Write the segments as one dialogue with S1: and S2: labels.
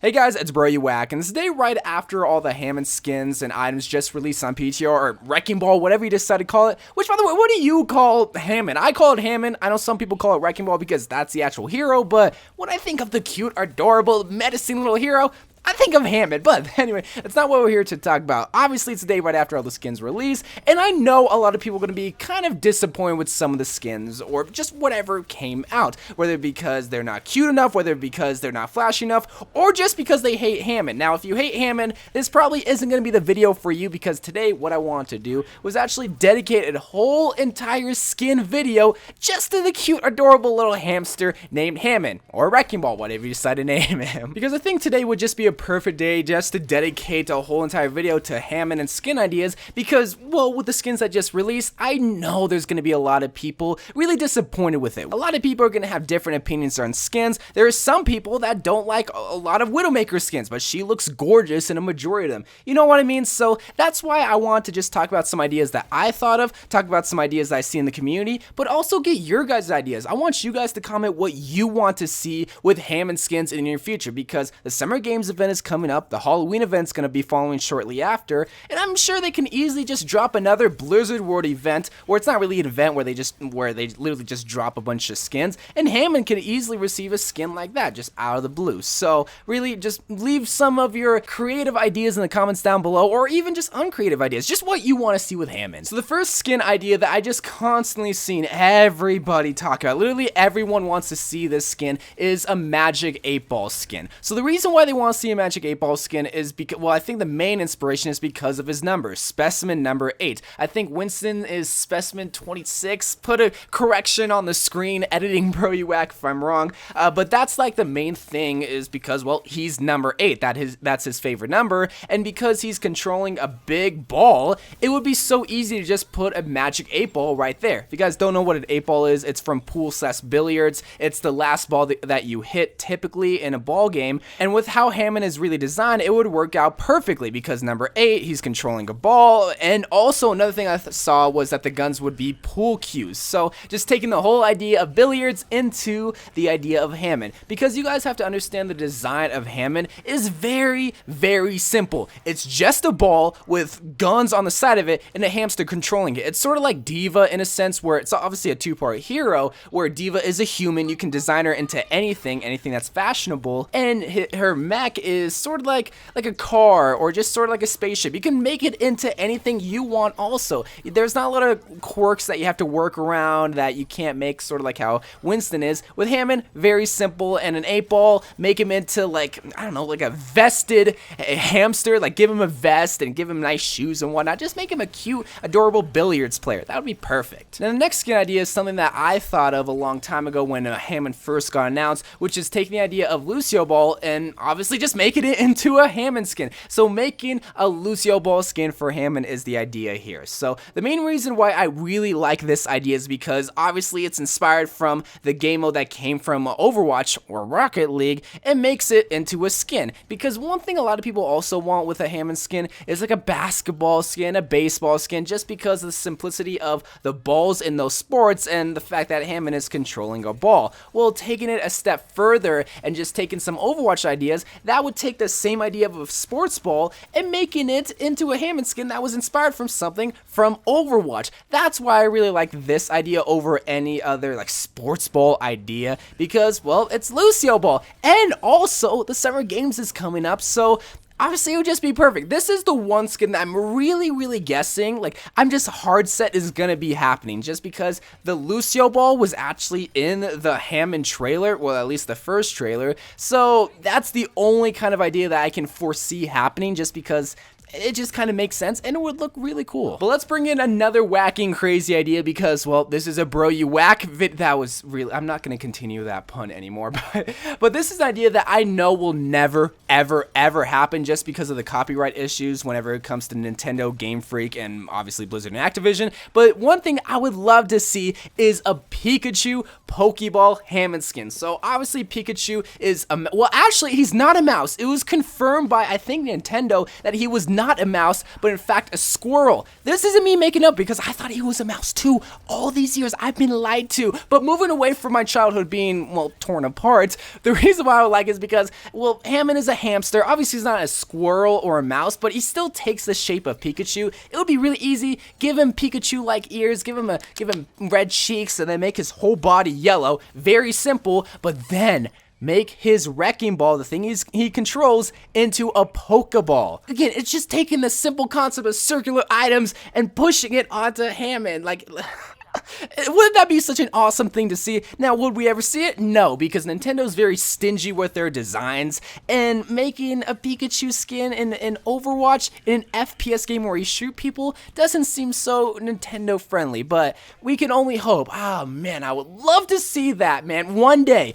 S1: Hey guys, it's Bro You Whack, and this is the day right after all the Hammond skins and items just released on PTO, or Wrecking Ball, whatever you decide to call it. Which, by the way, what do you call Hammond? I call it Hammond. I know some people call it Wrecking Ball because that's the actual hero, but when I think of the cute, adorable, menacing little hero, I think of Hammond. But anyway, that's not what we're here to talk about. Obviously, it's the day right after all the skins release, and I know a lot of people are going to be kind of disappointed with some of the skins, or just whatever came out, whether because they're not cute enough, whether because they're not flashy enough, or just because they hate Hammond. Now, if you hate Hammond, this probably isn't going to be the video for you, because today what I want to do was actually dedicate a whole entire skin video just to the cute, adorable little hamster named Hammond, or Wrecking Ball, whatever you decide to name him. Because I think today would just be a perfect day just to dedicate a whole entire video to Hammond and skin ideas, because, well, with the skins that just released, I know there's going to be a lot of people really disappointed with it. A lot of people are going to have different opinions on skins. There are some people that don't like a lot of Widowmaker skins, but she looks gorgeous in a majority of them. You know what I mean? So that's why I want to just talk about some ideas that I thought of, talk about some ideas that I see in the community, but also get your guys' ideas. I want you guys to comment what you want to see with Hammond skins in the near future, because the Summer Games event is coming up, the Halloween event's going to be following shortly after, and I'm sure they can easily just drop another Blizzard World event, where it's not really an event where they literally just drop a bunch of skins, and Hammond can easily receive a skin like that just out of the blue. So really just leave some of your creative ideas in the comments down below, or even just uncreative ideas, just what you want to see with Hammond. So the first skin idea that I just constantly seen everybody talk about, literally everyone wants to see this skin, is a Magic 8-Ball skin. So the reason why they want to see a Magic 8-Ball skin is because, well, I think the main inspiration is because of his number, specimen number 8. I think Winston is specimen 26. Put a correction on the screen, editing Bro You Whack if I'm wrong. But that's like the main thing, is because, well, he's number 8. That's his favorite number, and because he's controlling a big ball, it would be so easy to just put a Magic 8-Ball right there. If you guys don't know what an 8-Ball is, it's from pool/billiards. It's the last ball that you hit typically in a ball game, and with how Hammond is really designed, it would work out perfectly, because number 8, he's controlling a ball. And also another thing I saw was that the guns would be pool cues, so just taking the whole idea of billiards into the idea of Hammond, because you guys have to understand the design of Hammond is very, very simple. It's just a ball with guns on the side of it and a hamster controlling it. It's sort of like Diva in a sense, where it's obviously a two-part hero, where Diva is a human. You can design her into anything that's fashionable, and her mech is sort of like a car, or just sort of like a spaceship. You can make it into anything you want also. There's not a lot of quirks that you have to work around that you can't make, sort of like how Winston is. With Hammond, very simple, and an 8-Ball, make him into, like, I don't know, like a vested hamster, like give him a vest and give him nice shoes and whatnot. Just make him a cute, adorable billiards player. That would be perfect. Now the next skin idea is something that I thought of a long time ago when Hammond first got announced, which is taking the idea of Lucio Ball and obviously just making it into a Hammond skin. So making a Lucio Ball skin for Hammond is the idea here. So the main reason why I really like this idea is because obviously it's inspired from the game mode that came from Overwatch or Rocket League, and makes it into a skin. Because one thing a lot of people also want with a Hammond skin is like a basketball skin, a baseball skin, just because of the simplicity of the balls in those sports and the fact that Hammond is controlling a ball. Well, taking it a step further and just taking some Overwatch ideas, that would take the same idea of a sports ball and making it into a Hammond skin that was inspired from something from Overwatch. That's why I really like this idea over any other like sports ball idea, because, well, it's Lucio Ball, and also the Summer Games is coming up, so obviously it would just be perfect. This is the one skin that I'm really guessing, like, I'm just hard set is gonna be happening, just because the Lucio Ball was actually in the Hammond trailer, well, at least the first trailer, so that's the only kind of idea that I can foresee happening, just because it just kind of makes sense and it would look really cool. But let's bring in another whacking crazy idea, because, well, this is a Bro You Whack vid. That was really, I'm not going to continue that pun anymore, but this is an idea that I know will never ever happen, just because of the copyright issues whenever it comes to Nintendo, Game Freak, and obviously Blizzard and Activision. But one thing I would love to see is a Pikachu Pokeball Hammond skin. So obviously Pikachu is well, actually he's not a mouse. It was confirmed by, I think, Nintendo that he was not a mouse, but in fact a squirrel. This isn't me making up because I thought he was a mouse too. All these years I've been lied to. But moving away from my childhood being, well, torn apart, the reason why I would like is because, well, Hammond is a hamster. Obviously he's not a squirrel or a mouse, but he still takes the shape of Pikachu. It would be really easy. Give him Pikachu-like ears, give him red cheeks, and then make his whole body yellow. Very simple, but then make his wrecking ball, the thing he controls, into a Pokeball. Again, it's just taking the simple concept of circular items and pushing it onto Hammond. Like, wouldn't that be such an awesome thing to see? Now, would we ever see it? No, because Nintendo's very stingy with their designs, and making a Pikachu skin in Overwatch, in an FPS game where you shoot people, doesn't seem so Nintendo friendly, but we can only hope. Oh man, I would love to see that, man. One day.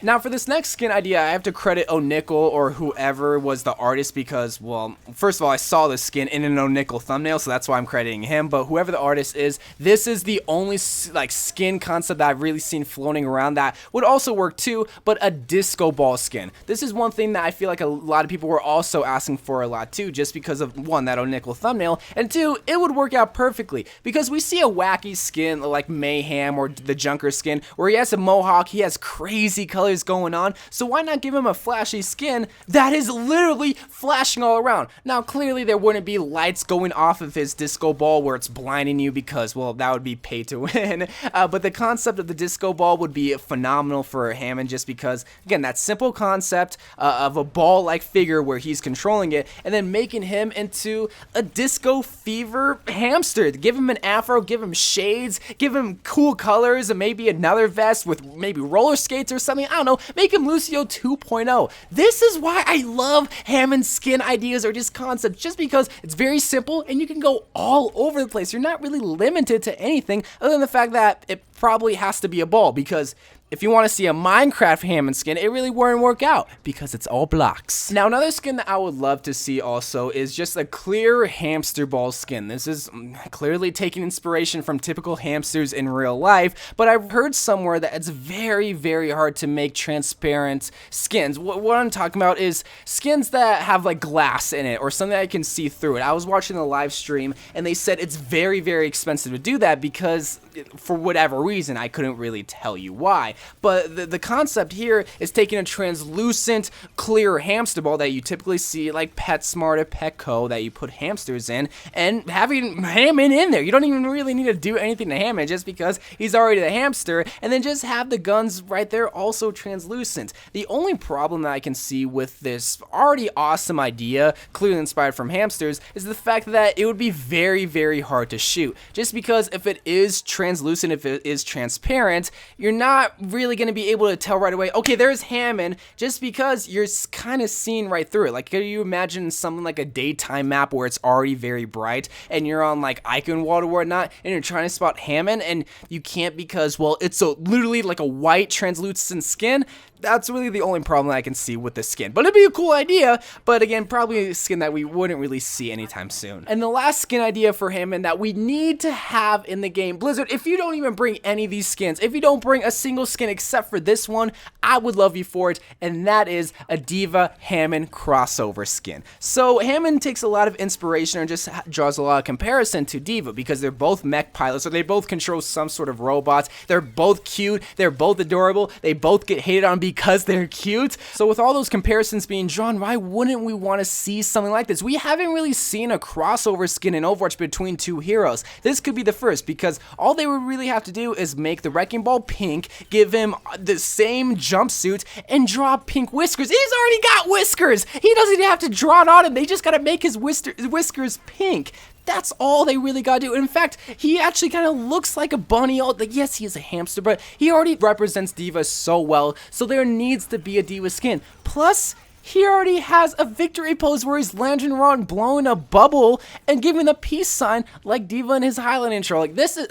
S1: Now, for this next skin idea, I have to credit O'Nickel or whoever was the artist because, well, first of all, I saw this skin in an O'Nickel thumbnail, so that's why I'm crediting him, but whoever the artist is, this is the only like skin concept that I've really seen floating around that would also work too, but a disco ball skin. This is one thing that I feel like a lot of people were also asking for a lot too, just because of, one, that O'Nickel thumbnail, and two, it would work out perfectly because we see a wacky skin like Mayhem or the Junker skin where he has a mohawk, he has crazy colors going on, so why not give him a flashy skin that is literally flashing all around? Now clearly there wouldn't be lights going off of his disco ball where it's blinding you because, well, that would be pay to win, but the concept of the disco ball would be phenomenal for Hammond just because, again, that simple concept of a ball-like figure where he's controlling it and then making him into a disco fever hamster. Give him an afro, give him shades, give him cool colors and maybe another vest with maybe roller skates or something. I don't know, make him Lucio 2.0. This is why I love Hammond's skin ideas or just concepts, just because it's very simple and you can go all over the place. You're not really limited to anything other than the fact that it probably has to be a ball, because if you want to see a Minecraft Hammond skin, it really wouldn't work out because it's all blocks. Now, another skin that I would love to see also is just a clear hamster ball skin. This is clearly taking inspiration from typical hamsters in real life, but I've heard somewhere that it's very, very hard to make transparent skins. What I'm talking about is skins that have like glass in it or something that I can see through it. I was watching the live stream and they said it's very, very expensive to do that because for whatever reason, I couldn't really tell you why. But the concept here is taking a translucent, clear hamster ball that you typically see at like PetSmart or Petco that you put hamsters in, and having Hammond in there. You don't even really need to do anything to Hammond just because he's already the hamster, and then just have the guns right there also translucent. The only problem that I can see with this already awesome idea, clearly inspired from hamsters, is the fact that it would be very, very hard to shoot. Just because if it is translucent, if it is transparent, you're not really going to be able to tell right away, okay, there's Hammond, just because you're kind of seeing right through it. Like, can you imagine something like a daytime map where it's already very bright and you're on like Eichenwald or whatnot and you're trying to spot Hammond and you can't because, well, it's literally like a white translucent skin? That's really the only problem I can see with the skin. But it'd be a cool idea, but again, probably a skin that we wouldn't really see anytime soon. And the last skin idea for Hammond that we need to have in the game, Blizzard, if you don't even bring any of these skins, if you don't bring a single skin except for this one, I would love you for it, and that is a Diva Hammond crossover skin. So Hammond takes a lot of inspiration and just draws a lot of comparison to Diva because they're both mech pilots, or they both control some sort of robots. They're both cute, they're both adorable, they both get hated on because they're cute. So with all those comparisons being drawn, why wouldn't we want to see something like this? We haven't really seen a crossover skin in Overwatch between two heroes. This could be the first, because all they would really have to do is make the Wrecking Ball pink, give him the same jumpsuit, and draw pink whiskers. He's already got whiskers! He doesn't even have to draw it on him, they just gotta make his whiskers pink. That's all they really gotta do. In fact, he actually kind of looks like a bunny. Like, yes, he is a hamster, but he already represents Diva so well, so there needs to be a Diva skin. Plus, he already has a victory pose where he's landing around, blowing a bubble, and giving a peace sign like Diva in his Highland intro. Like, this is...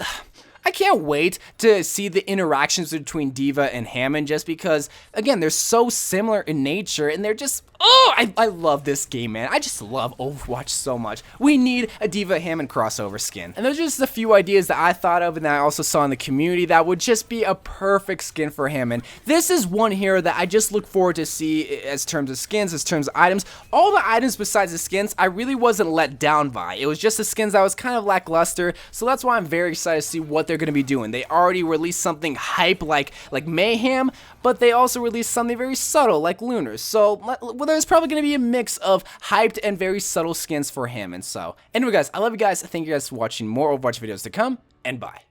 S1: I can't wait to see the interactions between Diva and Hammond, just because, again, they're so similar in nature, and they're just Oh, I love this game, man. I just love Overwatch so much. We need a D.va Hammond crossover skin. And those are just a few ideas that I thought of and that I also saw in the community that would just be a perfect skin for Hammond. This is one hero that I just look forward to see as terms of skins, as terms of items. All the items besides the skins, I really wasn't let down by. It was just the skins that was kind of lackluster, so that's why I'm very excited to see what they're going to be doing. They already released something hype like Mayhem, but they also released something very subtle like Lunar. So well, there's probably going to be a mix of hyped and very subtle skins for him. And so anyway guys, I love you guys. Thank you guys for watching. More Overwatch videos to come, and bye.